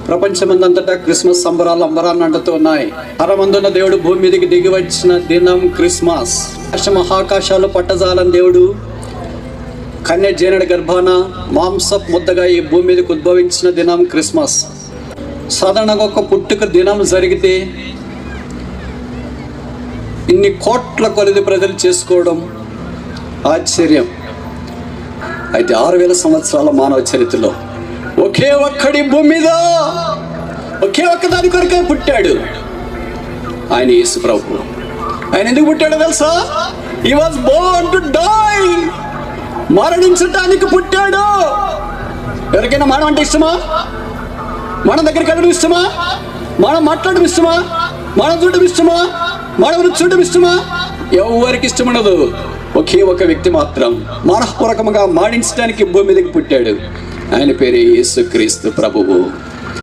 ప్రపంచమందంతటా Christmas సంబరాలు అంబరాన్ని అంటుతూ ఉన్నాయి. పరమందున్న దేవుడు భూమి మీదకి దిగి వచ్చిన దినం క్రిస్మస్. మహాకాశాలు పట్టజాలని దేవుడు కన్య జేనడి గర్భాన మాంసపు ముద్దగా ఈ భూమి మీదకి ఉద్భవించిన దినం క్రిస్మస్. సాధారణంగా ఒక పుట్టుక దినం జరిగితే ఇన్ని కోట్ల కొలది ప్రజలు చేసుకోవడం ఆశ్చర్యం. అయితే 6000 సంవత్సరాల మానవ చరిత్రలో ఒకే ఒక్కడి భూమి మీద ఒకే ఒక్క దాని కొరకే పుట్టాడు. ఆయన యేసు ప్రభు. ఆయన ఎందుకు పుట్టాడో తెలుసా? He was born to die. మరణించడానికి పుట్టాడు. ఎవరికైనా మరణం అంటే ఇష్టమా? మనం దగ్గరికి వెళ్ళడం ఇష్టమా? మనం మాట్లాడడం ఇష్టమా? మనం చూడడం ఇష్టమా? మనం చూడడం ఇష్టమా? ఎవరికి ఇష్టం ఉండదు. ఒకే ఒక వ్యక్తి మాత్రం మనఃపూర్వకంగా మరణించడానికి భూమి మీదకి పుట్టాడు. ఆయన పేరే యేసుక్రీస్తు ప్రభువు.